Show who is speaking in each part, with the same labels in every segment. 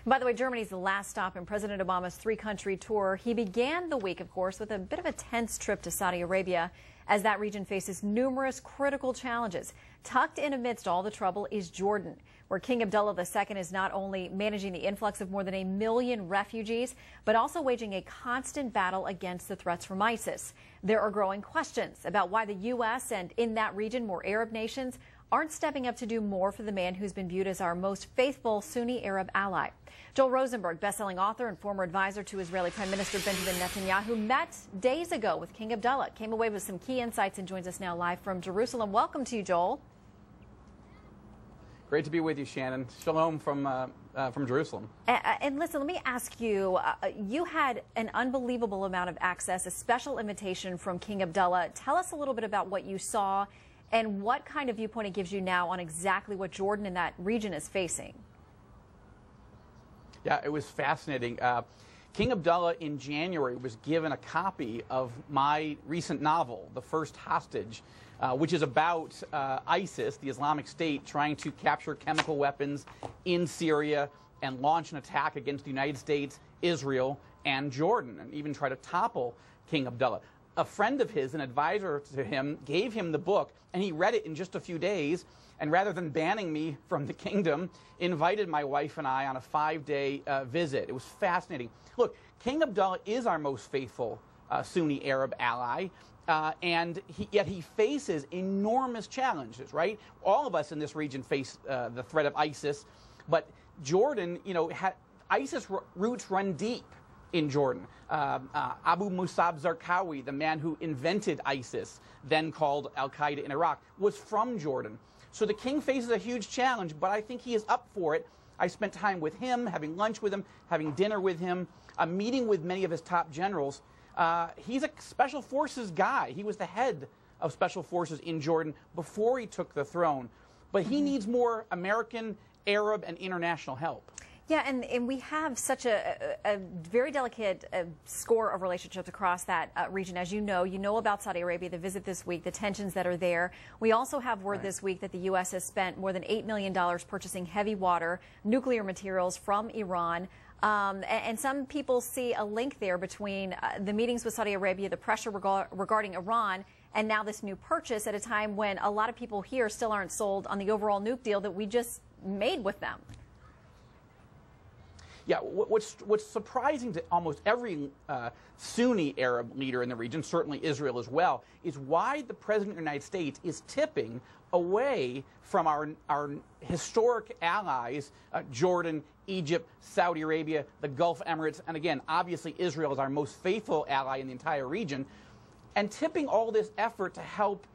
Speaker 1: By the way, Germany's the last stop in President Obama's three-country tour. He began the week, of course, with a bit of a tense trip to Saudi Arabia as that region faces numerous critical challenges. Tucked in amidst all the trouble is Jordan, where King Abdullah II is not only managing the influx of more than 1 million refugees, but also waging a constant battle against the threats from ISIS. There are growing questions about why the U.S. and in that region more Arab nations aren't stepping up to do more for the man who's been viewed as our most faithful Sunni Arab ally. Joel Rosenberg, best-selling author and former advisor to Israeli Prime Minister Benjamin Netanyahu, met days ago with King Abdullah, came away with some key insights and joins us now live from Jerusalem. Welcome to you, Joel.
Speaker 2: Great to be with you, Shannon. Shalom from Jerusalem.
Speaker 1: And listen, let me ask you, you had an unbelievable amount of access, a special invitation from King Abdullah. Tell us a little bit about what you saw and what kind of viewpoint it gives you now on exactly what Jordan and that region is facing.
Speaker 2: Yeah, it was fascinating. King Abdullah in January was given a copy of my recent novel, The First Hostage, which is about ISIS, the Islamic State, trying to capture chemical weapons in Syria and launch an attack against the United States, Israel, and Jordan, and even try to topple King Abdullah. A friend of his, an advisor to him, gave him the book, and he read it in just a few days, and rather than banning me from the kingdom, invited my wife and I on a 5-day visit. It was fascinating. Look, King Abdullah is our most faithful Sunni Arab ally, and yet he faces enormous challenges, right? All of us in this region face the threat of ISIS, but Jordan, you know, ISIS roots run deep in Jordan. Abu Musab Zarqawi, the man who invented ISIS, then called Al-Qaeda in Iraq, was from Jordan. So the king faces a huge challenge, but I think he is up for it. I spent time with him, having lunch with him, having dinner with him, meeting with many of his top generals. He's a special forces guy. He was the head of special forces in Jordan before he took the throne. But he needs more American, Arab, and international help.
Speaker 1: Yeah, and we have such a very delicate score of relationships across that region. As you know about Saudi Arabia, the visit this week, the tensions that are there. We also have word this week that the U.S. has spent more than $8 million purchasing heavy water, nuclear materials from Iran. And some people see a link there between the meetings with Saudi Arabia, the pressure regarding Iran, and now this new purchase at a time when a lot of people here still aren't sold on the overall nuke deal that we just made with them.
Speaker 2: Yeah, what's surprising to almost every Sunni Arab leader in the region, certainly Israel as well, is why the President of the United States is tipping away from our historic allies, Jordan, Egypt, Saudi Arabia, the Gulf Emirates, and again, obviously Israel is our most faithful ally in the entire region, and tipping all this effort to help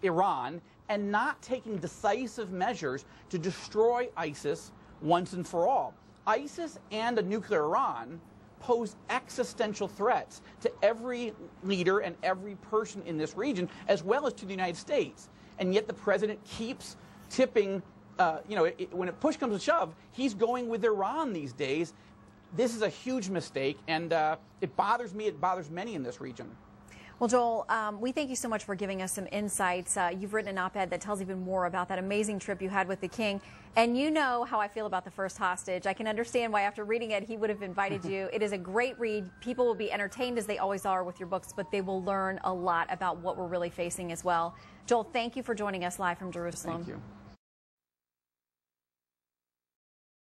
Speaker 2: Iran and not taking decisive measures to destroy ISIS once and for all. ISIS and a nuclear Iran pose existential threats to every leader and every person in this region, as well as to the United States. And yet the president keeps tipping, when push comes to shove, he's going with Iran these days. This is a huge mistake, and it bothers me, it bothers many in this region.
Speaker 1: Well, Joel, we thank you so much for giving us some insights. You've written an op-ed that tells even more about that amazing trip you had with the king. And you know how I feel about The First Hostage. I can understand why after reading it, he would have invited you. It is a great read. People will be entertained, as they always are with your books, but they will learn a lot about what we're really facing as well. Joel, thank you for joining us live from Jerusalem.
Speaker 2: Thank you.